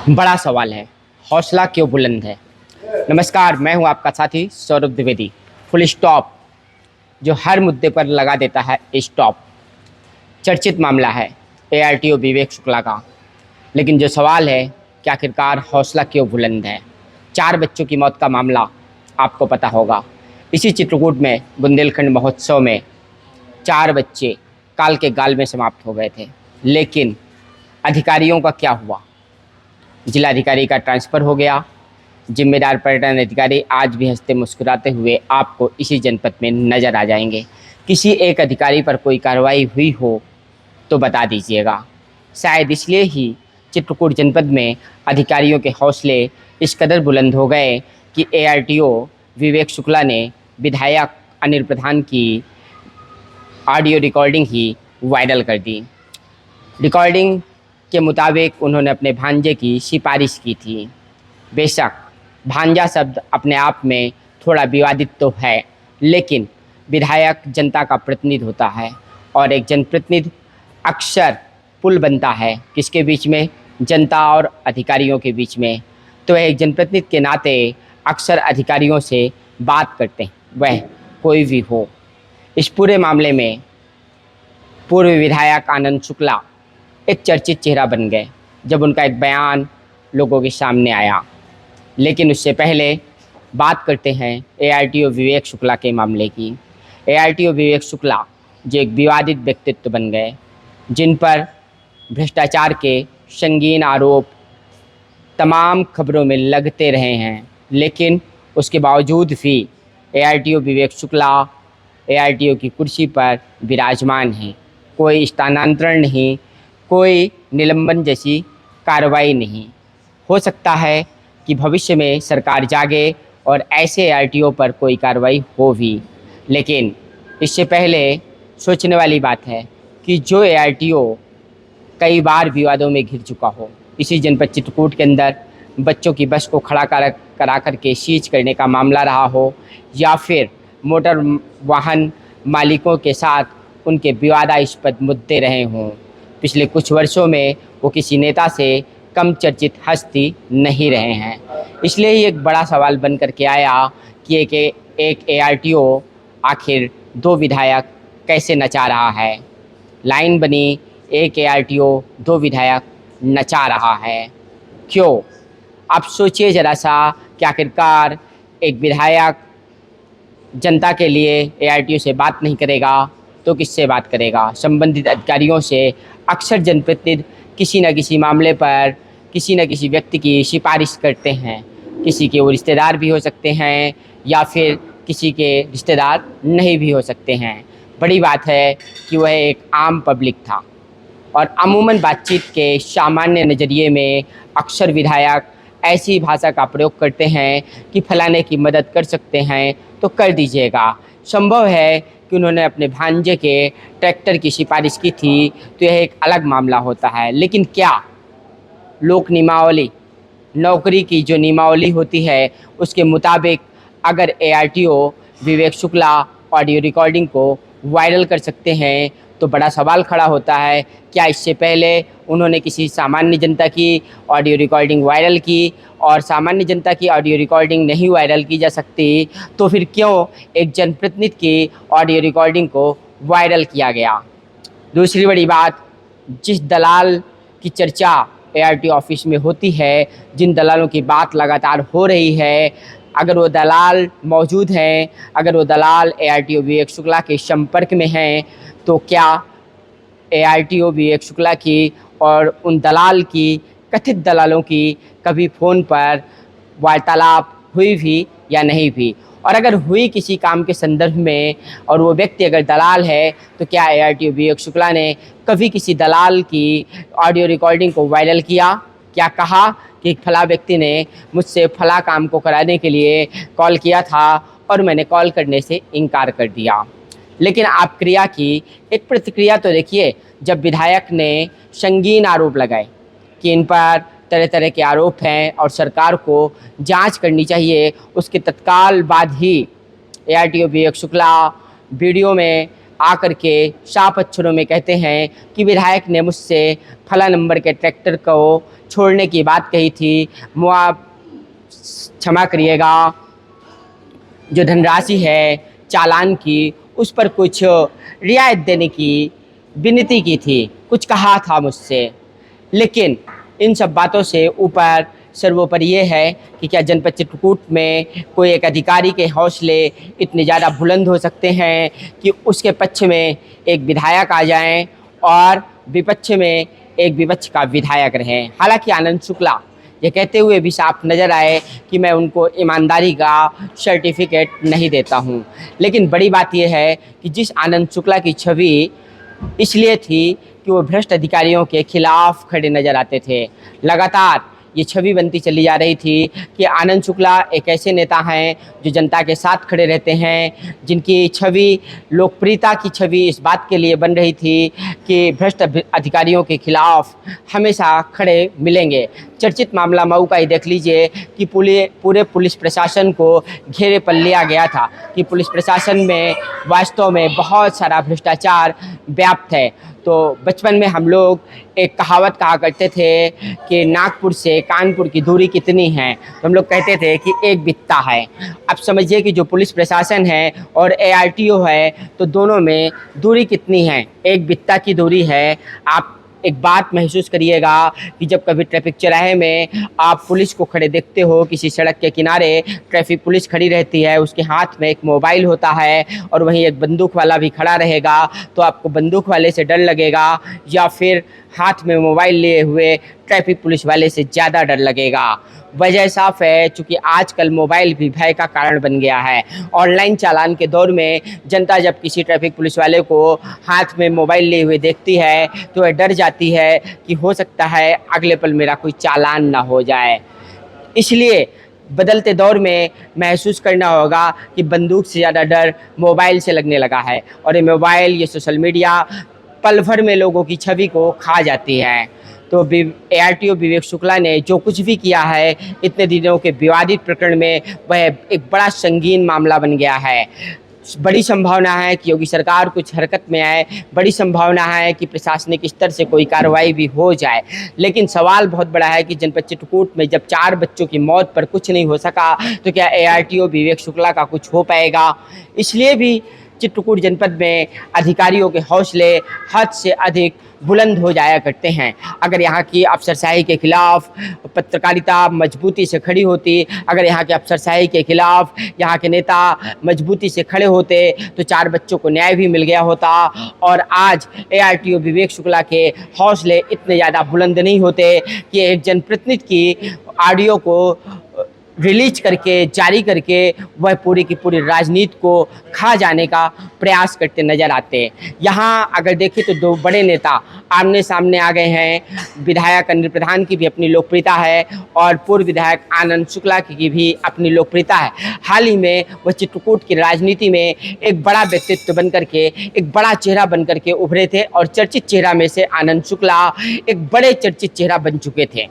बड़ा सवाल है, हौसला क्यों बुलंद है। नमस्कार, मैं हूं आपका साथी सौरभ द्विवेदी। फुल स्टॉप जो हर मुद्दे पर लगा देता है स्टॉप। चर्चित मामला है एआरटीओ विवेक शुक्ला का, लेकिन जो सवाल है कि आखिरकार हौसला क्यों बुलंद है। 4 बच्चों की मौत का मामला आपको पता होगा। इसी चित्रकूट में बुंदेलखंड महोत्सव में 4 बच्चे काल के गाल में समाप्त हो गए थे, लेकिन अधिकारियों का क्या हुआ। जिलाधिकारी का ट्रांसफ़र हो गया। जिम्मेदार पर्यटन अधिकारी आज भी हंसते मुस्कुराते हुए आपको इसी जनपद में नज़र आ जाएंगे। किसी एक अधिकारी पर कोई कार्रवाई हुई हो तो बता दीजिएगा। शायद इसलिए ही चित्रकूट जनपद में अधिकारियों के हौसले इस कदर बुलंद हो गए कि एआरटीओ विवेक शुक्ला ने विधायक अनिल प्रधान की ऑडियो रिकॉर्डिंग ही वायरल कर दी। रिकॉर्डिंग के मुताबिक उन्होंने अपने भांजे की सिफारिश की थी। बेशक भांजा शब्द अपने आप में थोड़ा विवादित तो है, लेकिन विधायक जनता का प्रतिनिधि होता है और एक जनप्रतिनिधि अक्सर पुल बनता है किसके बीच में, जनता और अधिकारियों के बीच में। तो एक जनप्रतिनिधि के नाते अक्सर अधिकारियों से बात करते हैं, वह कोई भी हो। इस पूरे मामले में पूर्व विधायक आनंद शुक्ला एक चर्चित चेहरा बन गए जब उनका एक बयान लोगों के सामने आया। लेकिन उससे पहले बात करते हैं एआरटीओ विवेक शुक्ला के मामले की। एआरटीओ विवेक शुक्ला जो एक विवादित व्यक्तित्व बन गए, जिन पर भ्रष्टाचार के संगीन आरोप तमाम खबरों में लगते रहे हैं, लेकिन उसके बावजूद भी एआरटीओ विवेक शुक्ला एआरटीओ की कुर्सी पर विराजमान हैं। कोई स्थानांतरण नहीं, कोई निलंबन जैसी कार्रवाई नहीं। हो सकता है कि भविष्य में सरकार जागे और ऐसे एआरटीओ पर कोई कार्रवाई हो भी, लेकिन इससे पहले सोचने वाली बात है कि जो एआरटीओ कई बार विवादों में घिर चुका हो, इसी जनपद चित्रकूट के अंदर बच्चों की बस को खड़ा करा कर के सीज करने का मामला रहा हो, या फिर मोटर वाहन मालिकों के साथ उनके विवादास्पद मुद्दे रहे हों, पिछले कुछ वर्षों में वो किसी नेता से कम चर्चित हस्ती नहीं रहे हैं। इसलिए ही एक बड़ा सवाल बन कर के आया कि एक एआरटीओ आखिर 2 विधायक कैसे नचा रहा है। लाइन बनी, एक एआरटीओ 2 विधायक नचा रहा है, क्यों? आप सोचिए ज़रा सा कि आखिरकार एक विधायक जनता के लिए एआरटीओ से बात नहीं करेगा तो किससे बात करेगा। संबंधित अधिकारियों से अक्सर जनप्रतिनिधि किसी न किसी मामले पर किसी न किसी व्यक्ति की सिफारिश करते हैं। किसी के वो रिश्तेदार भी हो सकते हैं या फिर किसी के रिश्तेदार नहीं भी हो सकते हैं। बड़ी बात है कि वह एक आम पब्लिक था और अमूमन बातचीत के सामान्य नज़रिए में अक्सर विधायक ऐसी भाषा का प्रयोग करते हैं कि फलाने की मदद कर सकते हैं तो कर दीजिएगा। संभव है कि उन्होंने अपने भांजे के ट्रैक्टर की सिफारिश की थी तो यह एक अलग मामला होता है, लेकिन क्या लोक नियमावली, नौकरी की जो नियमावली होती है उसके मुताबिक अगर एआरटीओ विवेक शुक्ला ऑडियो रिकॉर्डिंग को वायरल कर सकते हैं तो बड़ा सवाल खड़ा होता है, क्या इससे पहले उन्होंने किसी सामान्य जनता की ऑडियो रिकॉर्डिंग वायरल की और सामान्य जनता की ऑडियो रिकॉर्डिंग नहीं वायरल की जा सकती, तो फिर क्यों एक जनप्रतिनिधि की ऑडियो रिकॉर्डिंग को वायरल किया गया। दूसरी बड़ी बात, जिस दलाल की चर्चा एआरटीओ ऑफिस में होती है, जिन दलालों की बात लगातार हो रही है, अगर वो दलाल मौजूद हैं, अगर वो दलाल एआरटीओ विवेक शुक्ला के संपर्क में हैं, तो क्या एआरटीओ विवेक शुक्ला की और उन दलाल की, कथित दलालों की कभी फ़ोन पर वार्तालाप हुई भी या नहीं भी। और अगर हुई किसी काम के संदर्भ में और वो व्यक्ति अगर दलाल है, तो क्या एआरटीओ विवेक शुक्ला ने कभी किसी दलाल की ऑडियो रिकॉर्डिंग को वायरल किया? क्या कहा कि फला व्यक्ति ने मुझसे फला काम को कराने के लिए कॉल किया था और मैंने कॉल करने से इनकार कर दिया। लेकिन आप क्रिया की एक प्रतिक्रिया तो देखिए, जब विधायक ने संगीन आरोप लगाए कि इन पर तरह तरह के आरोप हैं और सरकार को जांच करनी चाहिए, उसके तत्काल बाद ही एआरटीओ विवेक शुक्ला वीडियो में आकर के साफ अक्षरों में कहते हैं कि विधायक ने मुझसे फला नंबर के ट्रैक्टर को छोड़ने की बात कही थी, क्षमा करिएगा, जो धनराशि है चालान की उस पर कुछ रियायत देने की विनती की थी, कुछ कहा था मुझसे। लेकिन इन सब बातों से ऊपर सर्वोपरि ये है कि क्या जनपद चित्रकूट में कोई एक अधिकारी के हौसले इतने ज़्यादा बुलंद हो सकते हैं कि उसके पक्ष में एक विधायक आ जाएं और विपक्ष में एक विपक्ष का विधायक रहें। हालांकि आनंद शुक्ला ये कहते हुए भी साफ नज़र आए कि मैं उनको ईमानदारी का सर्टिफिकेट नहीं देता हूं। लेकिन बड़ी बात यह है कि जिस आनंद शुक्ला की छवि इसलिए थी कि वो भ्रष्ट अधिकारियों के खिलाफ खड़े नज़र आते थे, लगातार ये छवि बनती चली जा रही थी कि आनंद शुक्ला एक ऐसे नेता हैं जो जनता के साथ खड़े रहते हैं, जिनकी छवि, लोकप्रियता की छवि इस बात के लिए बन रही थी कि भ्रष्ट अधिकारियों के खिलाफ हमेशा खड़े मिलेंगे। चर्चित मामला मऊ का ही देख लीजिए कि पूरे पुलिस प्रशासन को घेरे पर लिया गया था कि पुलिस प्रशासन में वास्तव में बहुत सारा भ्रष्टाचार व्याप्त है। तो बचपन में हम लोग एक कहावत कहा करते थे कि नागपुर से कानपुर की दूरी कितनी है, तो हम लोग कहते थे कि एक बित्ता है। अब समझिए कि जो पुलिस प्रशासन है और ARTO है, तो दोनों में दूरी कितनी है, एक बित्ता की दूरी है। आप एक बात महसूस करिएगा कि जब कभी ट्रैफिक चौराहे में आप पुलिस को खड़े देखते हो, किसी सड़क के किनारे ट्रैफिक पुलिस खड़ी रहती है, उसके हाथ में एक मोबाइल होता है और वहीं एक बंदूक वाला भी खड़ा रहेगा, तो आपको बंदूक वाले से डर लगेगा या फिर हाथ में मोबाइल लिए हुए ट्रैफिक पुलिस वाले से ज़्यादा डर लगेगा। वजह साफ है, चूँकि आजकल मोबाइल भी भय का कारण बन गया है। ऑनलाइन चालान के दौर में जनता जब किसी ट्रैफिक पुलिस वाले को हाथ में मोबाइल लिए हुए देखती है तो वह डर जाती है कि हो सकता है अगले पल मेरा कोई चालान ना हो जाए। इसलिए बदलते दौर में महसूस करना होगा कि बंदूक से ज़्यादा डर मोबाइल से लगने लगा है और ये मोबाइल, ये सोशल मीडिया पल भर में लोगों की छवि को खा जाती है। तो ARTO विवेक शुक्ला ने जो कुछ भी किया है इतने दिनों के विवादित प्रकरण में, वह एक बड़ा संगीन मामला बन गया है। बड़ी संभावना है कि योगी सरकार कुछ हरकत में आए, बड़ी संभावना है कि प्रशासनिक स्तर से कोई कार्रवाई भी हो जाए। लेकिन सवाल बहुत बड़ा है कि जनपद चित्रकूट में जब 4 बच्चों की मौत पर कुछ नहीं हो सका, तो क्या ARTO विवेक शुक्ला का कुछ हो पाएगा? इसलिए भी चित्रकूट जनपद में अधिकारियों के हौसले हद से अधिक बुलंद हो जाया करते हैं। अगर यहाँ की अफसरशाही के खिलाफ पत्रकारिता मजबूती से खड़ी होती, अगर यहाँ के अफसरशाही के खिलाफ यहाँ के नेता मजबूती से खड़े होते, तो 4 बच्चों को न्याय भी मिल गया होता और आज ARTO विवेक शुक्ला के हौसले इतने ज़्यादा बुलंद नहीं होते कि एक जनप्रतिनिधि की ऑडियो को रिलीज करके, जारी करके वह पूरी की पूरी राजनीति को खा जाने का प्रयास करते नजर आते हैं। यहाँ अगर देखें तो 2 बड़े नेता आमने सामने आ गए हैं। विधायक अनिल प्रधान की भी अपनी लोकप्रियता है और पूर्व विधायक आनंद शुक्ला की भी अपनी लोकप्रियता है। हाल ही में वह चित्रकूट की राजनीति में एक बड़ा व्यक्तित्व बनकर के, एक बड़ा चेहरा बनकर के उभरे थे और चर्चित चेहरा में से आनंद शुक्ला एक बड़े चर्चित चेहरा बन चुके थे।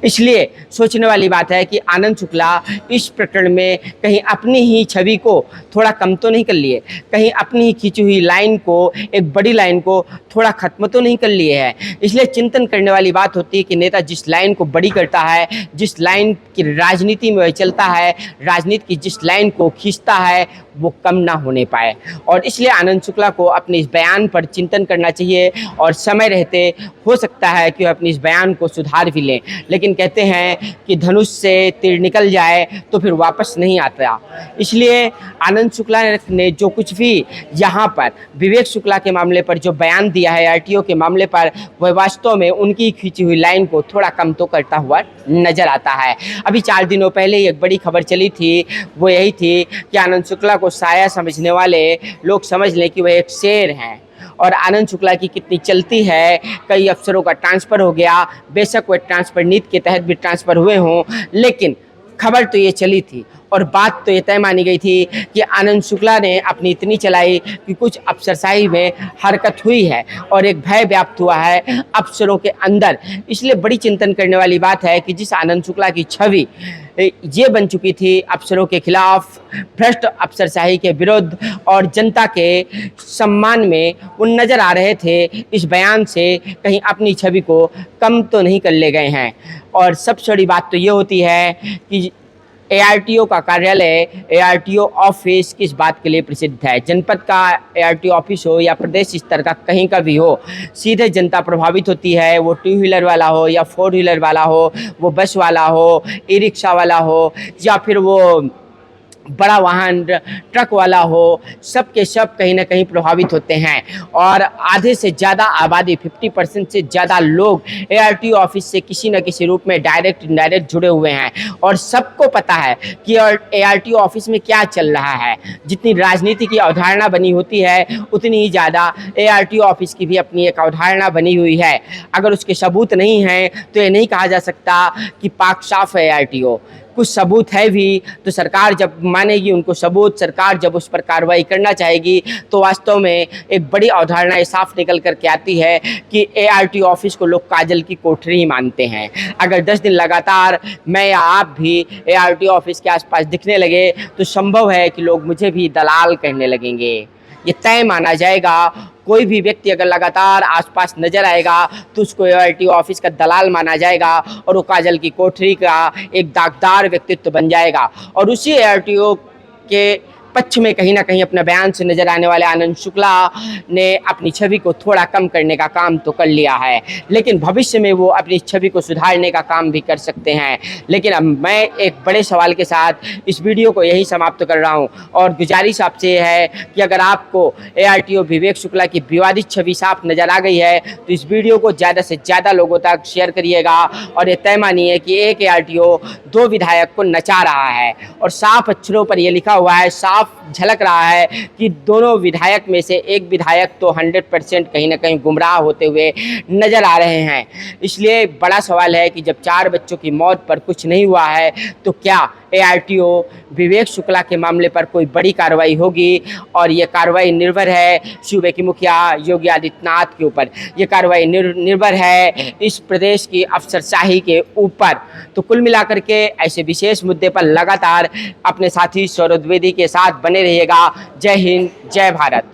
इसलिए सोचने वाली बात है कि आनंद शुक्ला इस प्रकरण में कहीं अपनी ही छवि को थोड़ा कम तो नहीं कर लिए, कहीं अपनी ही खींची हुई लाइन को, एक बड़ी लाइन को थोड़ा खत्म तो नहीं कर लिए है। इसलिए चिंतन करने वाली बात होती है कि नेता जिस लाइन को बड़ी करता है, जिस लाइन की राजनीति में वह चलता है, राजनीति की जिस लाइन को खींचता है, वो कम ना होने पाए। और इसलिए आनंद शुक्ला को अपने इस बयान पर चिंतन करना चाहिए और समय रहते हो सकता है कि वह अपने इस बयान को सुधार भी लें। लेकिन कहते हैं कि धनुष से तीर निकल जाए तो फिर वापस नहीं आता। इसलिए आनंद शुक्ला ने जो कुछ भी यहाँ पर विवेक शुक्ला के मामले पर जो बयान दिया है, ARTO के मामले पर, वह वास्तव में उनकी खींची हुई लाइन को थोड़ा कम तो करता हुआ नजर आता है। अभी 4 दिनों पहले ही एक बड़ी खबर चली थी, वो यही थी कि आनंद शुक्ला को साया समझने वाले लोग समझ लें कि वह एक शेर हैं और आनंद शुक्ला की कितनी चलती है। कई अफसरों का ट्रांसफ़र हो गया, बेशक वह ट्रांसफ़र नीति के तहत भी ट्रांसफ़र हुए हों, लेकिन खबर तो ये चली थी और बात तो ये तय मानी गई थी कि आनंद शुक्ला ने अपनी इतनी चलाई कि कुछ अफसरशाही में हरकत हुई है और एक भय व्याप्त हुआ है अफसरों के अंदर। इसलिए बड़ी चिंतन करने वाली बात है कि जिस आनंद शुक्ला की छवि ये बन चुकी थी अफसरों के खिलाफ, भ्रष्ट अफसरशाही के विरुद्ध और जनता के सम्मान में, वो नज़र आ रहे थे, इस बयान से कहीं अपनी छवि को कम तो नहीं कर ले गए हैं। और सबसे बड़ी बात तो ये होती है कि एआरटीओ का कार्यालय, एआरटीओ ऑफिस किस बात के लिए प्रसिद्ध है। जनपद का एआरटीओ ऑफिस हो या प्रदेश स्तर का कहीं का भी हो, सीधे जनता प्रभावित होती है। वो टू व्हीलर वाला हो या फोर व्हीलर वाला हो, वो बस वाला हो, ई रिक्शा वाला हो, या फिर वो बड़ा वाहन ट्रक वाला हो, सब के सब कहीं ना कहीं प्रभावित होते हैं। और आधे से ज़्यादा आबादी, 50% से ज़्यादा लोग एआरटीओ ऑफिस से किसी न किसी रूप में डायरेक्ट इनडायरेक्ट जुड़े हुए हैं। और सबको पता है कि एआरटीओ ऑफिस में क्या चल रहा है। जितनी राजनीति की अवधारणा बनी होती है, उतनी ही ज़्यादा एआरटीओ ऑफिस की भी अपनी एक अवधारणा बनी हुई है। अगर उसके सबूत नहीं हैं तो ये नहीं कहा जा सकता कि पाक साफ है एआरटीओ। कुछ सबूत है भी तो सरकार जब मानेगी उनको सबूत, सरकार जब उस पर कार्रवाई करना चाहेगी, तो वास्तव में एक बड़ी अवधारणा साफ निकल करके आती है कि एआरटीओ ऑफिस को लोग काजल की कोठरी ही मानते हैं। अगर 10 दिन लगातार मैं या आप भी एआरटीओ ऑफिस के आसपास दिखने लगे तो संभव है कि लोग मुझे भी दलाल कहने लगेंगे। ये तय माना जाएगा। कोई भी व्यक्ति अगर लगातार आसपास नजर आएगा तो उसको एआरटीओ ऑफिस का दलाल माना जाएगा और वो काजल की कोठरी का एक दागदार व्यक्तित्व बन जाएगा। और उसी एआरटीओ के पक्ष में कहीं ना कहीं अपने बयान से नजर आने वाले आनंद शुक्ला ने अपनी छवि को थोड़ा कम करने का काम तो कर लिया है, लेकिन भविष्य में वो अपनी छवि को सुधारने का काम भी कर सकते हैं। लेकिन अब मैं एक बड़े सवाल के साथ इस वीडियो को यही समाप्त कर रहा हूं और गुजारिश आपसे है कि अगर आपको एआरटीओ विवेक शुक्ला की विवादित छवि साफ नजर आ गई है तो इस वीडियो को ज़्यादा से ज़्यादा लोगों तक शेयर करिएगा। और ये तय मानिए कि एक एआरटीओ 2 विधायक को नचा रहा है और साफ अक्षरों पर यह लिखा हुआ है, साफ झलक रहा है कि दोनों विधायक में से एक विधायक तो 100% कहीं ना कहीं गुमराह होते हुए नजर आ रहे हैं। इसलिए बड़ा सवाल है कि जब 4 बच्चों की मौत पर कुछ नहीं हुआ है तो क्या एआरटीओ विवेक शुक्ला के मामले पर कोई बड़ी कार्रवाई होगी। और ये कार्रवाई निर्भर है सूबे की मुखिया योगी आदित्यनाथ के ऊपर, ये कार्रवाई निर्भर है इस प्रदेश की अफसरशाही के ऊपर। तो कुल मिलाकर के ऐसे विशेष मुद्दे पर लगातार अपने साथी सौरभ द्विवेदी के साथ बने रहिएगा। जय हिंद, जय भारत।